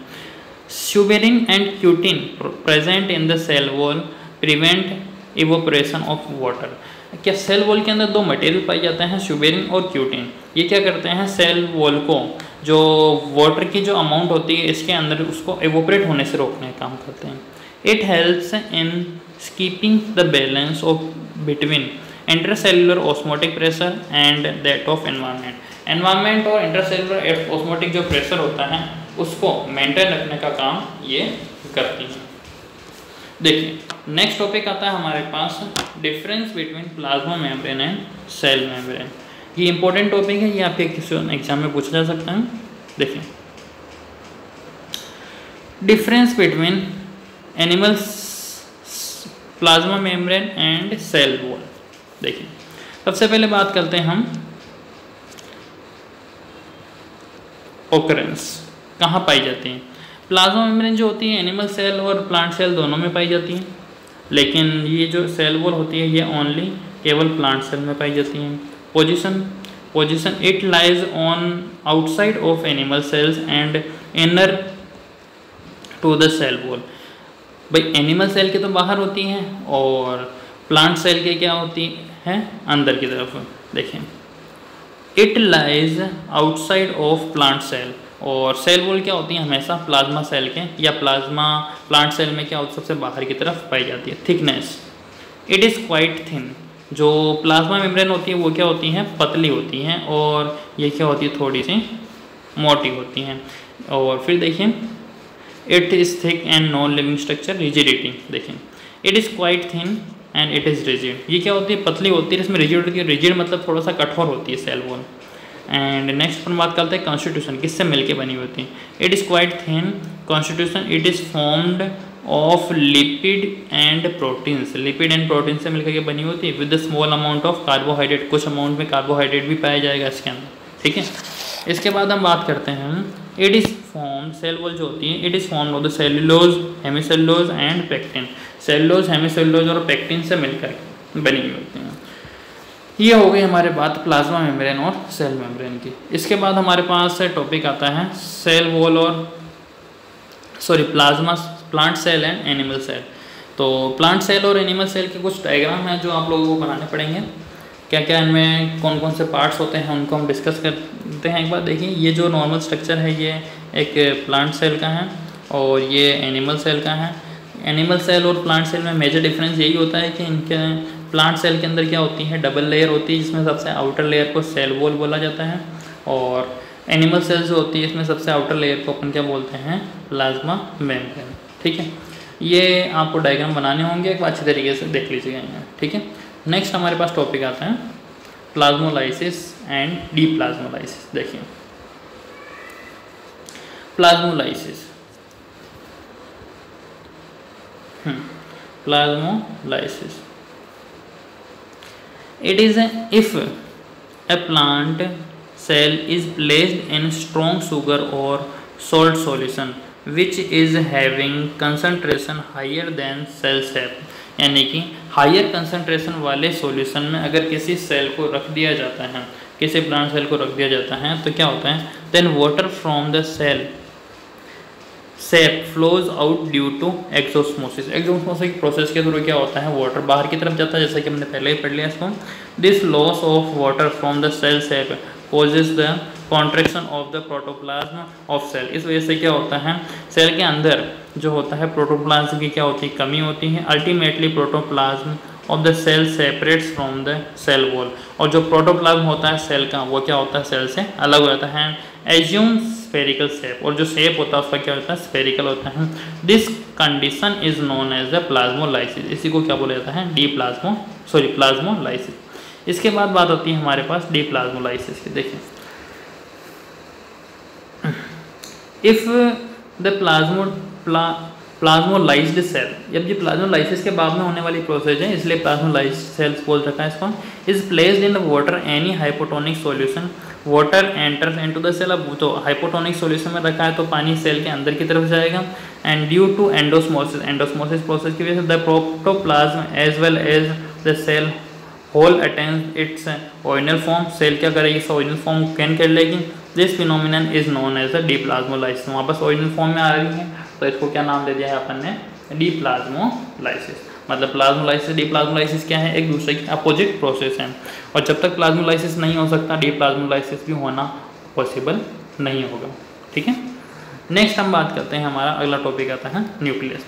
S1: Suberin and cutin present in the cell wall prevent evaporation of water. क्या सेल वॉल के अंदर दो मटेरियल पाए जाते हैं, सुबेरिन और क्यूटिन। ये क्या करते हैं, सेल वॉल को जो वाटर की जो अमाउंट होती है इसके अंदर उसको एवोपरेट होने से रोकने का काम करते हैं। It helps in keeping the balance of between intercellular osmotic pressure and that of environment. Environment और इंटरसेलुलर ऑस्मोटिक जो प्रेशर होता है उसको मेंटेन रखने का काम ये करती है। देखिए नेक्स्ट टॉपिक आता है हमारे पास difference between plasma membrane and cell membrane. ये इंपॉर्टेंट टॉपिक है, ये आपके किसी एग्जाम में पूछा जा सकता है। देखिए difference between animals plasma membrane and cell wall. देखिए सबसे पहले बात करते हैं हम ऑकरेंस, कहाँ पाई जाती है। प्लाज्मा मेम्ब्रेन जो होती है एनिमल सेल और प्लांट सेल दोनों में पाई जाती है, लेकिन ये जो सेल वॉल होती है ये ओनली केवल प्लांट सेल में पाई जाती है। Position it lies on outside of animal cells and inner to the cell wall. भाई एनिमल सेल के तो बाहर होती हैं और प्लांट सेल के क्या होती है, अंदर की तरफ। देखें it lies outside of plant cell, और सेल वॉल क्या होती है हमेशा प्लाज्मा सेल के या प्लाज्मा प्लांट सेल में क्या होती है सबसे बाहर की तरफ पाई जाती है। Thickness it is quite thin. जो प्लाज्मा मेम्ब्रेन होती है वो क्या होती हैं, पतली होती हैं, और ये क्या होती है थोड़ी सी मोटी होती हैं। और फिर देखिए it is thick and non living structure. Rigidity देखें it is quite thin and it is rigid. ये क्या होती है, पतली होती है, इसमें रिजिड होती है। रिजिड मतलब थोड़ा सा कठोर होती है सेल वॉल। एंड नेक्स्ट पर बात करते हैं कॉन्स्टिट्यूशन, किससे मिलके बनी होती है। It is quite thin constitution, it is formed of lipid and proteins. Lipid and protein से मिलकर के बनी होती है with small amount of carbohydrate. कुछ अमाउंट में कार्बोहाइड्रेट भी पाया जाएगा इसके अंदर, ठीक है। इसके बाद हम बात करते हैं it is form, cell wall जो होती है it is form of the cellulose, hemicellulose and pectin. Cellulose, hemicellulose और पेक्टिन से मिलकर बनी हुई होती हैं। ये हो गई हमारे बात प्लाज्मा मेम्ब्रेन और सेल मेम्ब्रेन की। इसके बाद हमारे पास टॉपिक आता है सेल वॉल और plasma plant cell and animal cell. तो प्लांट सेल और एनिमल सेल के कुछ डायग्राम हैं जो आप लोगों को बनाने पड़ेंगे। क्या क्या इनमें कौन कौन से पार्ट्स होते हैं उनको हम डिस्कस करते हैं। एक बार देखिए ये जो नॉर्मल स्ट्रक्चर है ये एक प्लांट सेल का है और ये एनिमल सेल का है। एनिमल सेल और प्लांट सेल में मेजर डिफरेंस यही होता है कि इनके प्लांट सेल के अंदर क्या होती है, डबल लेयर होती है जिसमें सबसे आउटर लेयर को सेल वॉल बोला जाता है, और एनिमल सेल जो होती है इसमें सबसे आउटर लेयर को अपन क्या बोलते हैं, प्लाज्मा मेम्ब्रेन। ठीक है, ये आपको डायग्राम बनाने होंगे, एक बार अच्छी तरीके से देख लीजिएगा यहाँ। ठीक है, नेक्स्ट हमारे पास टॉपिक आता है प्लाज्मोलाइसिस एंड डीप्लाज्मोलाइसिस। देखिए plasmolysis, plasmolysis. It is if a plant cell is placed in strong sugar or salt solution which is having concentration higher than cell sap, यानी कि हायर कंसंट्रेशन वाले solution में अगर किसी cell को रख दिया जाता है, किसी प्लांट सेल को रख दिया जाता है तो क्या होता है, then water from the cell sap flows out due to exosmosis. Exosmosis process के थ्रू क्या होता है, वाटर बाहर की तरफ जाता है, जैसा कि हमने पहले ही पढ़ लिया इसको। This loss of water from the cell sap causes the contraction of the protoplasm of cell. इस वजह से क्या होता है, सेल के अंदर जो होता है प्रोटोप्लाज्म की क्या होती है, कमी होती है। Ultimately protoplasm of the cell separates from the cell wall, और जो प्रोटोप्लाज्म होता है सेल का वो क्या होता है, सेल से अलग हो जाता है। एज्यूम स्फेरिकल शेप, और जो शेप होता है उसका क्या होता है, स्फेरिकल होता है। This condition is known as the plasmolysis. इसी को क्या बोला जाता है, प्लाज्मोलाइसिस। इसके बाद बात होती है हमारे पास डीप्लाज्मोलाइसिस की। देखिए, इफ द प्लाज्मोलाइज्ड सेल, जब ये प्लाज्मोलाइसिस के बाद में होने वाली प्रोसेस है इसलिए प्लाज्मोलाइज्ड सेल्स बोल रखा है इसको। Is placed in water any hypotonic solution, water enters into the cell. अब तो हाइपोटोनिक सॉल्यूशन में रखा है तो पानी सेल के अंदर की तरफ जाएगा। And due to endosmosis, endosmosis process की वजह से the protoplasm as well as the cell whole attains its original form. Cell क्या करेगी, इस ओरिजिनल फॉर्म गेन कर लेगी। This phenomenon is known as the deplasmolysis. वापस ओरिजिनल फॉर्म में आ रही है तो इसको क्या नाम दे दिया है अपन ने, डीप्लाज्मोलाइसिस। मतलब प्लाज्मोलाइसिस डीप्लाज्मोलाइसिस क्या है, एक दूसरे की अपोजिट प्रोसेस है, और जब तक प्लाज्मोलाइसिस नहीं हो सकता डीप्लाज्मोलाइसिस भी होना पॉसिबल नहीं होगा। ठीक है, नेक्स्ट हम बात करते हैं, हमारा अगला टॉपिक आता है न्यूक्लियस।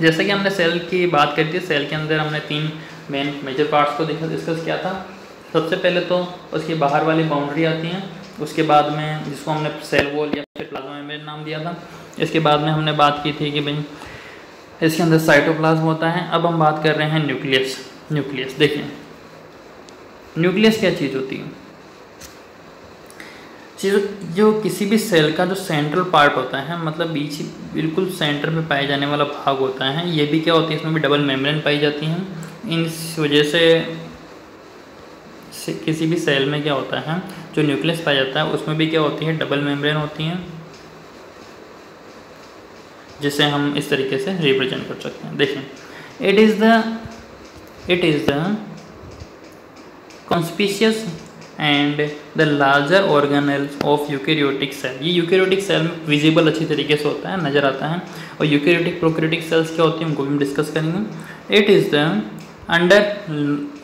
S1: जैसे कि हमने सेल की बात करी थी, सेल के अंदर हमने 3 मेन मेजर पार्ट्स को डिस्कस किया था। सबसे पहले तो उसकी बाहर वाली बाउंड्री आती है, उसके बाद में जिसको हमने सेल वॉल या फिर प्लाज्मा मेम्ब्रेन नाम दिया था। इसके बाद में हमने बात की थी कि भाई इसके अंदर साइटोप्लाज्म होता है। अब हम बात कर रहे हैं न्यूक्लियस। देखिए, न्यूक्लियस क्या चीज़ होती है, जो किसी भी सेल का जो सेंट्रल पार्ट होता है, मतलब बीच बिल्कुल सेंटर में पाए जाने वाला भाग होता है, ये भी क्या होती है, इसमें भी डबल मेम्ब्रेन पाई जाती हैं। इस वजह से किसी भी सेल में क्या होता है, जो न्यूक्लियस पाया जाता है उसमें भी क्या होती है, डबल मेम्ब्रेन होती हैं, जिसे हम इस तरीके से रिप्रेजेंट कर सकते हैं। देखिए, it is the conspicuous and the larger organelles of eukaryotic cell. ये यूकैरियोटिक सेल में विजिबल अच्छी तरीके से होता है, नज़र आता है। और यूकैरियोटिक प्रोकैरियोटिक सेल्स क्या होती हैं उनको भी हम डिस्कस करेंगे। It is the under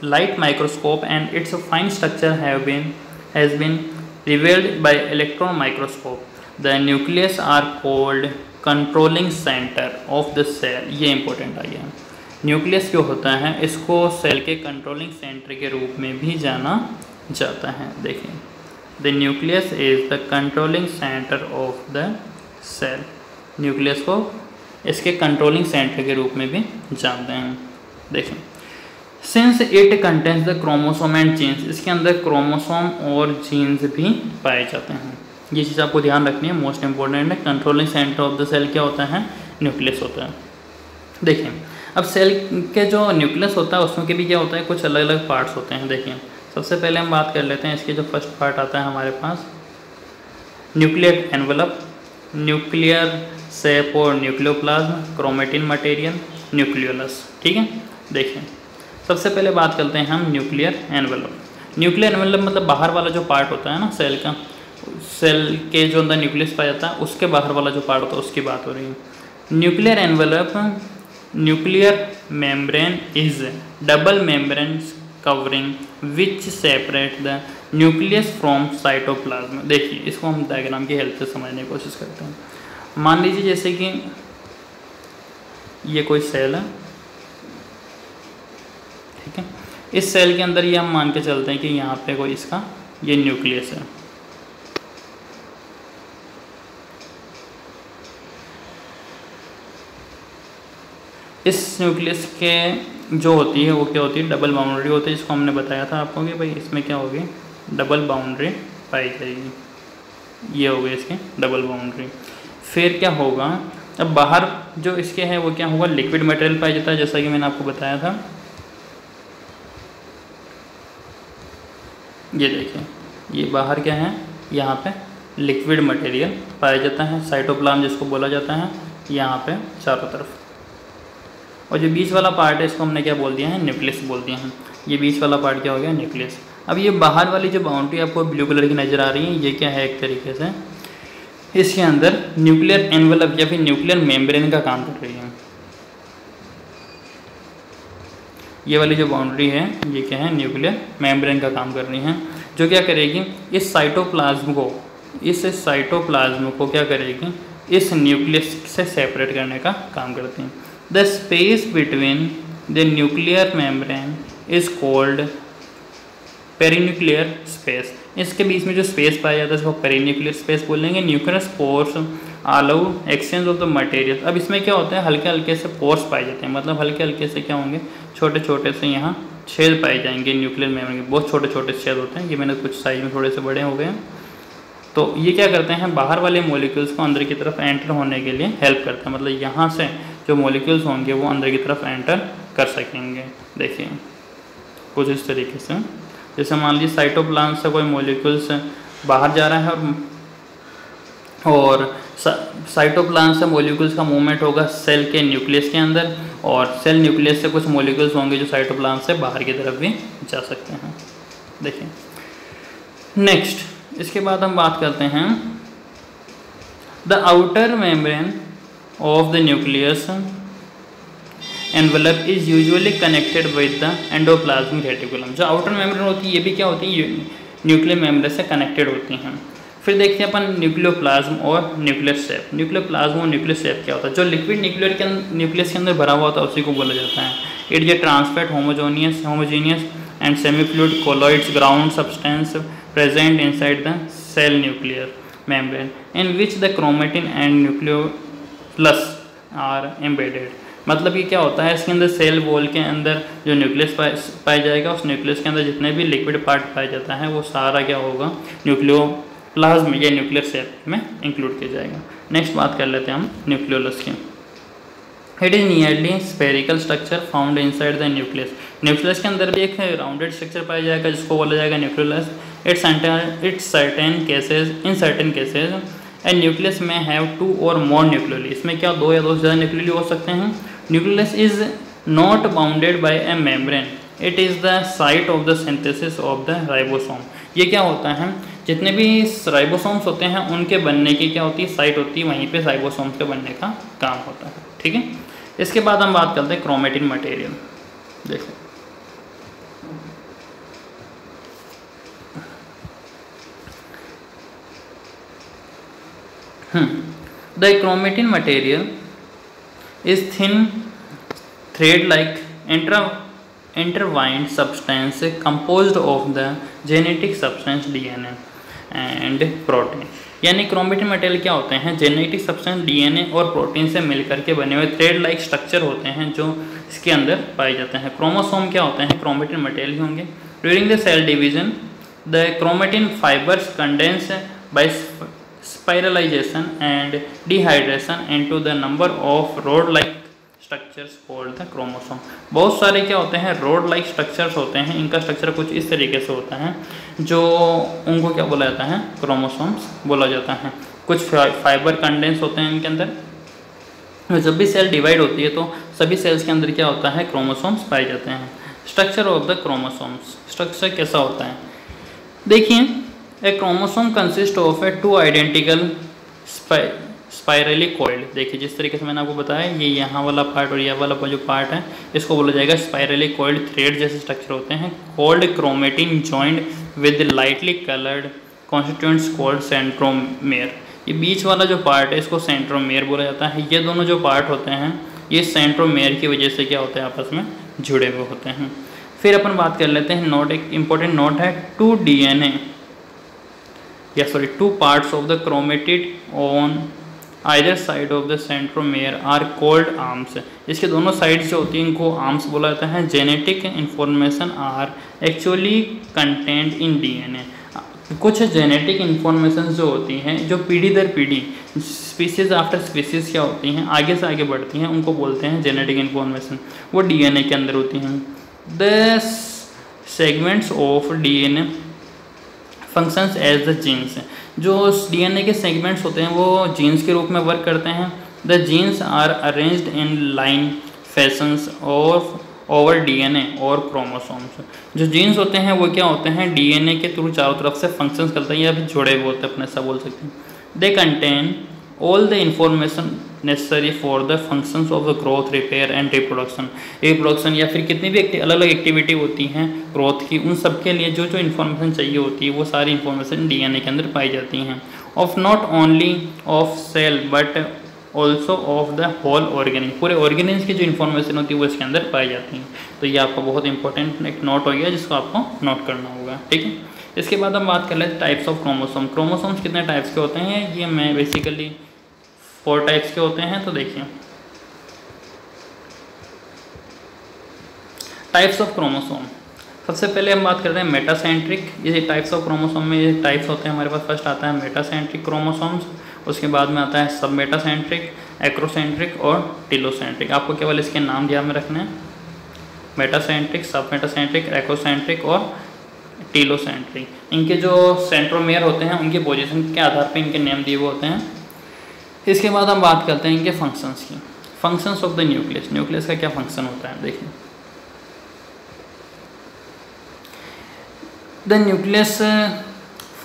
S1: light microscope and its fine structure has been revealed by electron microscope. The nucleus are called controlling centre of the cell. ये इंपॉर्टेंट आ गया। न्यूक्लियस जो होता है इसको सेल के कंट्रोलिंग सेंटर के रूप में भी जाना जाता है। देखिए, the nucleus is the controlling centre of the cell. Nucleus को इसके कंट्रोलिंग सेंटर के रूप में भी जानते हैं। देखिए, since it contains the chromosome and genes, इसके अंदर क्रोमोसोम और जीन्स भी पाए जाते हैं। ये चीज़ आपको ध्यान रखनी है, मोस्ट इंपॉर्टेंट है। Controlling centre of the cell क्या होता है, न्यूक्लियस होता है। देखिए, अब सेल के जो न्यूक्लियस होता है उसमें के भी क्या होता है, कुछ अलग अलग पार्ट्स होते हैं। देखिए, सबसे पहले हम बात कर लेते हैं इसके जो फर्स्ट पार्ट आता है हमारे पास, न्यूक्लियर एनवेलप, न्यूक्लियर सेप और न्यूक्लियोप्लाज्म, क्रोमेटिन मटेरियल, न्यूक्लियोलस। ठीक है, देखिए सबसे पहले बात करते हैं हम न्यूक्लियर एनवेलप। न्यूक्लियर एनवेलप मतलब बाहर वाला जो पार्ट होता है ना सेल का, सेल के जो अंदर न्यूक्लियस पाया जाता है उसके बाहर वाला जो पार्ट होता है उसकी बात हो रही है। Nuclear envelope, nuclear membrane is double membrane covering which separate the nucleus from cytoplasm. देखिए, इसको हम डायग्राम की हेल्प से समझने की कोशिश करते हैं। मान लीजिए जैसे कि ये कोई सेल है, ठीक है, इस सेल के अंदर ये हम मान के चलते हैं कि यहाँ पे कोई इसका ये न्यूक्लियस है। इस न्यूक्लियस के जो होती है वो क्या होती है, डबल बाउंड्री होती है, जिसको हमने बताया था आपको कि भाई इसमें क्या होगी, डबल बाउंड्री पाई जाएगी। ये हो गई इसकी डबल बाउंड्री। फिर क्या होगा, अब बाहर जो इसके है वो क्या होगा, लिक्विड मटेरियल पाया जाता है, जैसा कि मैंने आपको बताया था। ये देखिए, ये बाहर क्या है, यहाँ पे लिक्विड मटेरियल पाया जाता है, साइटोप्लाज्म जिसको बोला जाता है यहाँ पे चारों तरफ। और जो बीच वाला पार्ट है इसको हमने क्या बोल दिया है, न्यूक्लियस बोल दिया है। ये बीच वाला पार्ट क्या हो गया, न्यूक्लियस। अब ये बाहर वाली जो बाउंड्री आपको ब्लू कलर की नज़र आ रही है, ये क्या है, एक तरीके से इसके अंदर न्यूक्लियर एनवेलप या फिर न्यूक्लियर मेम्ब्रेन का काम कर रही है। ये वाली जो बाउंड्री है ये क्या है, न्यूक्लियर मेम्ब्रेन का काम कर रही है, जो क्या करेगी, इस साइटोप्लाज्म को क्या करेगी, इस न्यूक्लियस से सेपरेट करने का काम करती है। The space between the nuclear membrane is called perinuclear space. इसके बीच में जो स्पेस पाया जाता है इसको पेरीन्यूक्लियर स्पेस बोलेंगे। Nucleus pores allow exchange of the material. अब इसमें क्या होता है, हल्के हल्के से पोर्स पाए जाते हैं, मतलब हल्के हल्के से क्या होंगे, छोटे छोटे से यहाँ छेद पाए जाएंगे न्यूक्लियर मेम्ब्रेन के, बहुत छोटे छोटे छेद होते हैं। ये मैंने कुछ साइज में थोड़े से बड़े हो गए हैं। तो ये क्या करते हैं, बाहर वाले मॉलिक्यूल्स को अंदर की तरफ एंटर होने के लिए हेल्प करते हैं, मतलब यहाँ से जो मॉलिक्यूल्स होंगे वो अंदर की तरफ एंटर कर सकेंगे। देखिए कुछ इस तरीके से, जैसे मान लीजिए साइटोप्लाज्म से कोई मॉलिक्यूल्स बाहर जा रहा है और साइटोप्लाज्म से मॉलिक्यूल्स का मूवमेंट होगा सेल के न्यूक्लियस के अंदर, और सेल न्यूक्लियस से कुछ मॉलिक्यूल्स होंगे जो साइटोप्लाज्म से बाहर की तरफ भी जा सकते हैं। देखिए नेक्स्ट, इसके बाद हम बात करते हैं the outer membrane of the nucleus envelope is usually connected with the endoplasmic reticulum. जो आउटर मेम्ब्रेन होती है ये भी क्या होती है, न्यूक्लियर मेम्ब्रेन से कनेक्टेड होती हैं। फिर देखते हैं अपन न्यूक्लियोप्लाज्म और न्यूक्लियर सेप। न्यूक्लियोप्लाज्म और न्यूक्लियर सेप क्या होता है, जो लिक्विड न्यूक्लियस के अंदर भरा हुआ होता है उसी को बोला जाता है। It is a transparent homogeneous and semi fluid colloids ground substance present inside the cell nuclear membrane in which the chromatin and nucleolus are embedded. मतलब ये क्या होता है, इसके अंदर सेल वॉल के अंदर जो न्यूक्लियस पाया जाएगा, उस न्यूक्लियस के अंदर जितने भी लिक्विड पार्ट पाया जाता है वो सारा क्या होगा, न्यूक्लियोप्लाज्म या न्यूक्लियर सेल में इंक्लूड किया जाएगा। नेक्स्ट बात कर लेते हैं हम न्यूक्लियोलस की। It is nearly spherical structure found inside the nucleus. Nucleus के अंदर भी एक राउंडेड स्ट्रक्चर पाया जाएगा जिसको बोला जाएगा nucleolus. In certain cases and nucleus में हैव 2 और मोर न्यूक्लियोली। इसमें क्या 2 या 2 से ज़्यादा न्यूक्लियोली हो सकते हैं। Nucleus is not bounded by A membrane, it is the site of the synthesis of the ribosome. ये क्या होता है, जितने भी राइबोसोम्स होते हैं उनके बनने की क्या होती है, साइट होती है, वहीं पे राइबोसोम्स के बनने का काम होता है। ठीक है, इसके बाद हम बात करते हैं क्रोमेटिन मटेरियल। देखो the chromatin material is thin thread-like intertwined substance composed of the genetic substance DNA and protein। यानी क्रोमेटिन मटेरियल क्या होते हैं, जेनेटिक सब्सटेंस डीएनए और प्रोटीन से मिलकर के बने हुए थ्रेड लाइक स्ट्रक्चर होते हैं जो इसके अंदर पाए जाते हैं। क्रोमोसोम क्या होते हैं, क्रोमेटिन मटेरियल होंगे। During the cell division the chromatin fibres condense by spiralization and dehydration into the number of rod-like structures called the chromosome। बहुत सारे क्या होते हैं, रोड लाइक स्ट्रक्चर्स होते हैं। इनका स्ट्रक्चर कुछ इस तरीके से होता है, जो उनको क्या बोला जाता है, क्रोमोसोम्स बोला जाता है। कुछ फाइबर कंडेंस होते हैं इनके अंदर। जब भी सेल डिवाइड होती है तो सभी सेल्स के अंदर क्या होता है, क्रोमोसोम्स पाए जाते हैं। Structure of the chromosomes, structure कैसा होता है, देखिए a chromosome consist of a 2 identical spirally coiled. देखिए जिस तरीके से मैंने आपको बताया, ये यहाँ वाला पार्ट और यह वाला जो पार्ट है इसको बोला जाएगा स्पाइरली कॉइल्ड थ्रेड जैसे स्ट्रक्चर होते हैं। Called chromatin joined with lightly coloured constituents called centromere. ये बीच वाला जो पार्ट है इसको सेंट्रोमेयर बोला जाता है। ये दोनों जो पार्ट होते हैं ये सेंट्रोमेयर की वजह से क्या होते हैं, आपस में जुड़े हुए होते हैं। फिर अपन बात कर लेते हैं नोट, एक इंपॉर्टेंट नोट है, 2 parts of the chromatid on either side of the centromere are called arms। इसके दोनों साइड्स जो होती हैं इनको आर्म्स बोला जाता है। Genetic information are actually content in DNA. कुछ जेनेटिक इन्फॉर्मेशन जो होती हैं, जो पीढ़ी दर पीढ़ी, स्पीसीज आफ्टर स्पीसीज क्या होती हैं, आगे से आगे बढ़ती हैं, उनको बोलते हैं जेनेटिक इन्फॉर्मेशन। वो डीएनए के अंदर होती हैं। The segments of DNA functions as the genes. जो डीएनए के सेगमेंट्स होते हैं वो जीन्स के रूप में वर्क करते हैं। The genes are arranged in line fashions और ओवर डीएनए और क्रोमोसोम्स। जो जीन्स होते हैं वो क्या होते हैं, डीएनए के थ्रू चारों तरफ से फंक्शंस करते हैं या फिर जुड़े हुए होते हैं, अपने ऐसा बोल सकते हैं। They contain all the information necessary for the functions of the growth, repair and reproduction या फिर कितनी भी अलग अलग एक्टिविटी होती हैं ग्रोथ की, उन सब के लिए जो जो इन्फॉर्मेशन चाहिए होती है वो सारी इन्फॉर्मेशन डीएनए के अंदर पाई जाती हैं। Of not only of cell but also of the whole organism. पूरे ऑर्गेनिज्म की जो इन्फॉर्मेशन होती है वो इसके अंदर पाई जाती हैं। तो ये आपका बहुत इंपॉर्टेंट एक नोट हो गया जिसको आपको नोट करना होगा, ठीक है। इसके बाद हम बात कर लेते हैं टाइप्स ऑफ क्रोमोसोम। क्रोमोसोम्स कितने टाइप्स के होते हैं, ये मैं बेसिकली 4 टाइप्स के होते हैं। तो देखिए टाइप्स ऑफ क्रोमोसोम। सबसे पहले हम बात करते हैं मेटासेंट्रिक। ये टाइप्स ऑफ क्रोमोसोम में ये टाइप्स होते हैं हमारे पास। फर्स्ट आता है मेटासेंट्रिक क्रोमोसोम्स, उसके बाद में आता है सब मेटासेंट्रिक, एक्रोसेंट्रिक और टेलोसेंट्रिक। आपको केवल इसके नाम ध्यान में रखने हैं, मेटासेंट्रिक, सब मेटासेंट्रिक, एक्रोसेंट्रिक और टेलोसेंट्रिक। इनके जो सेंट्रोमेयर होते हैं उनके पोजीशन के आधार पर इनके नेम दिए हुए होते हैं। इसके बाद हम बात करते हैं इनके फंक्शंस की। Functions of the nucleus. Nucleus का क्या फंक्शन होता है, देखिए the nucleus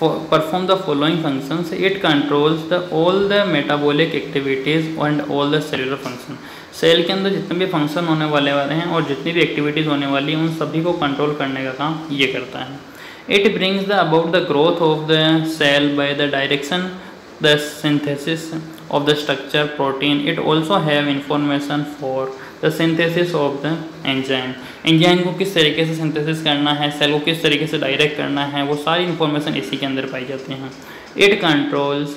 S1: perform the following functions. It controls all the metabolic activities and all the cellular function. Cell के अंदर जितने भी फंक्शन होने वाले हैं और जितनी भी एक्टिविटीज़ होने वाली हैं उन सभी को कंट्रोल करने का काम ये करता है। It brings the about the growth of the cell by the direction the synthesis of the structure protein. It also have information for the synthesis of the enzyme. Enzyme को किस तरीके से सिंथेसिस करना है, सेल को किस तरीके से डायरेक्ट करना है, वो सारी इन्फॉर्मेशन इसी के अंदर पाई जाती हैं। It controls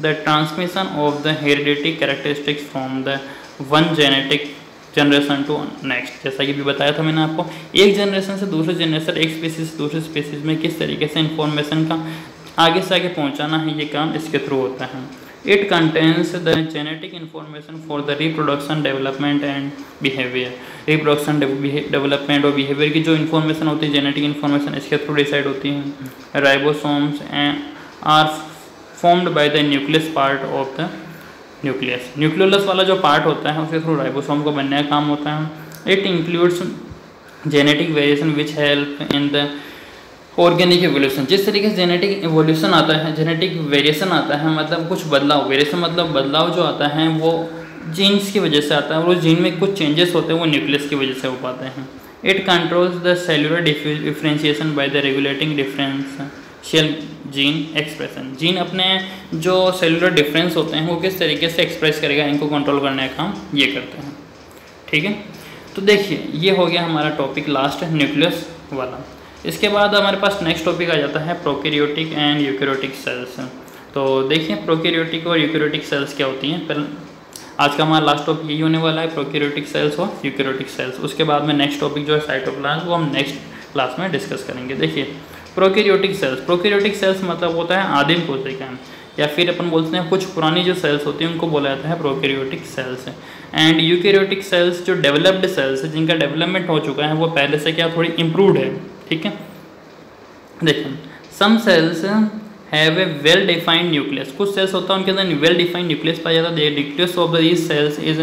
S1: the transmission of the heredity characteristics from the one genetic generation to next. जैसा कि भी बताया था मैंने आपको, एक जनरेशन से दूसरे जनरेशन, एक स्पीसीज से दूसरे स्पीसीज में किस तरीके से इन्फॉर्मेशन का आगे से आगे पहुँचाना है, ये काम इसके थ्रू होता है। It contains the genetic information for the reproduction, development and behavior. Reproduction, development और behavior की जो इन्फॉर्मेशन होती है, जेनेटिक इन्फॉर्मेशन इसके थ्रू डिसाइड होती है। Ribosomes are formed by the nucleus part of the nucleus. Nucleolus वाला जो पार्ट होता है उसके थ्रू राइबोसोम को बनने का काम होता है। It includes genetic variation which help in the organic evolution. जिस तरीके से जेनेटिक एवोल्यूशन आता है, जेनेटिक वेरिएशन आता है, मतलब कुछ बदलाव, वेरिएशन मतलब बदलाव जो आता है वो जीन्स की वजह से आता है और उस जीन में कुछ चेंजेस होते हैं वो न्यूक्लियस की वजह से हो पाते हैं। It controls the cellular differentiation by the regulating differential gene expression. Gene अपने जो सेलुलर डिफरेंस होते हैं वो किस तरीके से एक्सप्रेस करेगा, इनको कंट्रोल करने का काम ये करते हैं, ठीक है। तो देखिए ये हो गया हमारा टॉपिक लास्ट न्यूक्लियस वाला। इसके बाद हमारे पास नेक्स्ट टॉपिक आ जाता है प्रोकैरियोटिक एंड यूकैरियोटिक सेल्स। तो देखिए प्रोकैरियोटिक और यूकैरियोटिक सेल्स क्या होती हैं। पहले आज का हमारा लास्ट टॉपिक यही होने वाला है, प्रोकैरियोटिक सेल्स और यूकैरियोटिक सेल्स। उसके बाद में नेक्स्ट टॉपिक जो है साइटोप्लाज्म, वो हम नेक्स्ट क्लास में डिस्कस करेंगे। देखिए प्रोकैरियोटिक सेल्स, प्रोकैरियोटिक सेल्स मतलब होता है आदिम कोशिकाएं, या फिर अपन बोलते हैं कुछ पुरानी जो सेल्स होती हैं उनको बोला जाता है prokaryotic cells. And eukaryotic cells जो डेवलप्ड सेल्स है, जिनका डेवलपमेंट हो चुका है, वो पहले से क्या थोड़ी इम्प्रूवड है, ठीक है। देखिए some cells have a well defined nucleus. कुछ सेल्स होता है उनके अंदर वेल डिफाइंड न्यूक्लियस पाया जाता है। The nucleus of these cells is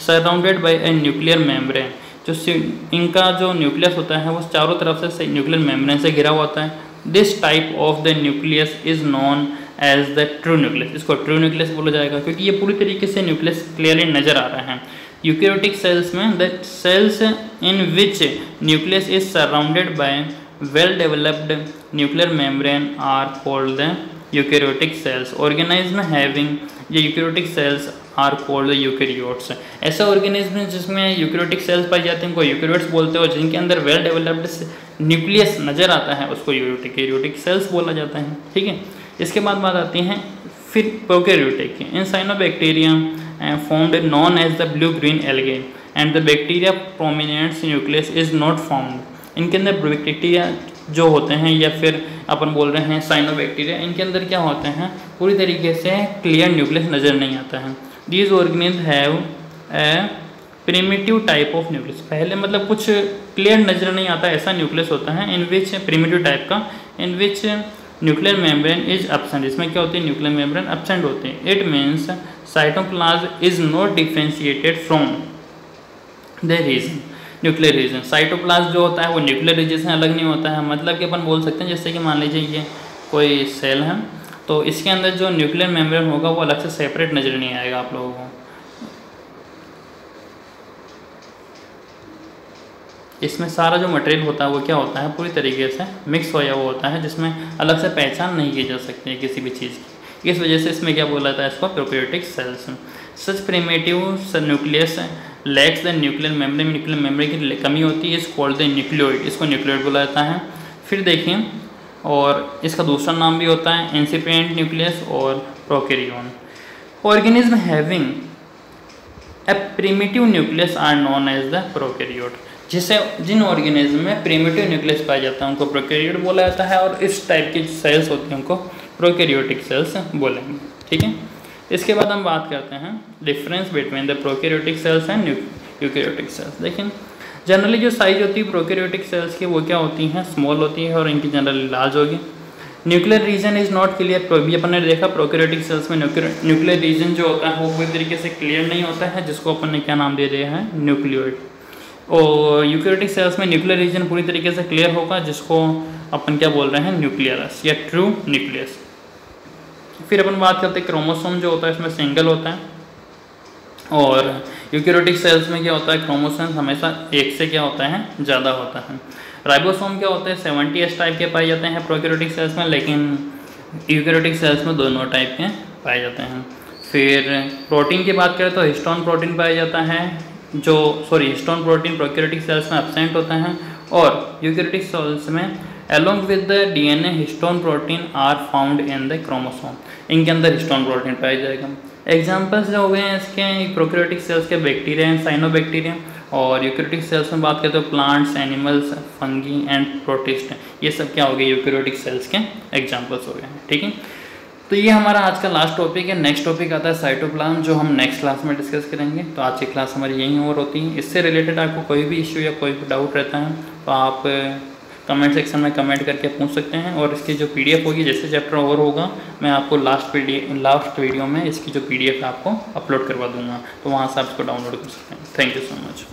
S1: surrounded bye a nuclear membrane. जो इनका जो न्यूक्लियस होता है वो चारों तरफ से न्यूक्लियर मेम्ब्रेन से घिरा हुआ होता है। This type of the nucleus is known as the true nucleus. इसको ट्रू न्यूक्लियस बोला जाएगा क्योंकि ये पूरी तरीके से न्यूक्लियस क्लियरली नजर आ रहा है। यूकैरियोटिक सेल्स में the cells in which nucleus is surrounded by well developed nuclear membrane are called the eukaryotic cells. Organism having ये eukaryotic cells are called the eukaryotes. ऐसा ऑर्गेनिज्म जिसमें यूकैरियोटिक सेल्स पाई जाती हैं उनको यूकैरियोट्स बोलते हैं, और जिनके अंदर वेल डेवलप्ड न्यूक्लियस नजर आता है उसको यूकैरियोटिक सेल्स बोला जाता है, ठीक है। इसके बाद बात आती हैं फिर prokaryotic. In cyanobacteria formed known as the blue green algae and the bacteria prominence nucleus is not formed. इनके अंदर बैक्टीरिया जो होते हैं, या फिर अपन बोल रहे हैं साइनोबैक्टीरिया, इनके अंदर क्या होते हैं, पूरी तरीके से क्लियर न्यूक्लियस नज़र नहीं आता है। These organism have a primitive type of nucleus, पहले मतलब कुछ क्लियर नज़र नहीं आता ऐसा न्यूक्लियस होता है, इन विच प्रिमिटिव टाइप का, in which nuclear membrane is absent, इसमें क्या होती है, न्यूक्लियर मेम्ब्रेन एब्सेंट होते हैं। It means cytoplasm is not differentiated from the region, nuclear region. Cytoplasm जो होता है वो न्यूक्लियर रीजन से अलग नहीं होता है, मतलब कि अपन बोल सकते हैं जैसे कि मान लीजिए ये कोई सेल है, तो इसके अंदर जो न्यूक्लियर मेम्ब्रेन होगा वो अलग से सेपरेट नज़र नहीं आएगा आप लोगों को। इसमें सारा जो मटेरियल होता है वो क्या होता है, पूरी तरीके से मिक्स होया हुआ होता है, जिसमें अलग से पहचान नहीं की जा सकती है किसी भी चीज़ की। इस वजह से इसमें क्या बोला जाता है, इसको prokaryotic cells. Such primitive nucleus lakhs the nuclear membrane, nuclear membrane की कमी होती है, इस कॉल्ड द न्यूक्लियोइड, इसको न्यूक्लियोइड बोला जाता है। फिर देखिए, और इसका दूसरा नाम भी होता है इंसिपिएंट न्यूक्लियस और prokaryon. Organism having a primitive nucleus are known as the prokaryote, जिसे जिन ऑर्गेनिज्म में प्रिमिटिव न्यूक्लियस पाया जाता है उनको प्रोकैरियोट बोला जाता है, और इस टाइप की सेल्स होती हैं उनको प्रोकैरियोटिक सेल्स बोलेंगे। ठीक है, इसके बाद हम बात करते हैं difference between the prokaryotic cells and eukaryotic cells. देखिए, जनरली जो साइज होती है प्रोकैरियोटिक सेल्स की वो क्या होती हैं, स्मॉल होती है, और इनकी जनरली लार्ज होगी। Nuclear region is not clear, भी अपन ने देखा प्रोकैरियोटिक सेल्स में न्यूक्लियर रीजन जो होता है वो पूरी तरीके से क्लियर नहीं होता है, जिसको अपन ने क्या नाम दे दिया है, न्यूक्लियोइड। और यूकैरियोटिक सेल्स में न्यूक्लियर रीजन पूरी तरीके से क्लियर होगा, जिसको अपन क्या बोल रहे हैं, न्यूक्लियस या ट्रू न्यूक्लियस। फिर अपन बात करते हैं क्रोमोसोम जो होता है इसमें सिंगल होता है, और यूकैरियोटिक सेल्स में क्या होता है, क्रोमोसोम हमेशा एक से क्या होता है, ज़्यादा होता है। राइबोसोम क्या होते हैं, 70S टाइप के पाए जाते हैं प्रोकैरियोटिक सेल्स में, लेकिन यूकैरियोटिक सेल्स में दोनों टाइप के पाए जाते हैं। फिर प्रोटीन की बात करें तो हिस्टोन प्रोटीन पाया जाता है, हिस्टोन प्रोटीन प्रोकैरियोटिक सेल्स में एब्सेंट होता है, और यूकैरियोटिक सेल्स में along with the DNA histone protein are found in the chromosome, इनके अंदर हिस्टोन प्रोटीन पाया जाएगा। एग्जांपल्स जो हो गए हैं इसके प्रोकैरियोटिक सेल्स के, बैक्टीरिया एंड साइनोबैक्टीरिया, और यूकैरियोटिक सेल्स में बात करते हो plants, animals, fungi and protist, ये सब क्या हो गए, यूकैरियोटिक सेल्स के एग्जाम्पल्स हो गए हैं। ठीक है, तो ये हमारा आज का लास्ट टॉपिक है। नेक्स्ट टॉपिक आता है साइटोप्लाज्म, जो हम नेक्स्ट क्लास में डिस्कस करेंगे। तो आज की क्लास हमारी यहीं और होती है। इससे रिलेटेड आपको कोई भी इश्यू या कोई भी डाउट रहता है तो आप कमेंट सेक्शन में कमेंट करके पूछ सकते हैं, और इसकी जो PDF होगी, जैसे चैप्टर ओवर होगा मैं आपको लास्ट वीडियो में इसकी जो PDF है आपको अपलोड करवा दूंगा, तो वहाँ से आप इसको डाउनलोड कर सकते हैं। Thank you so much.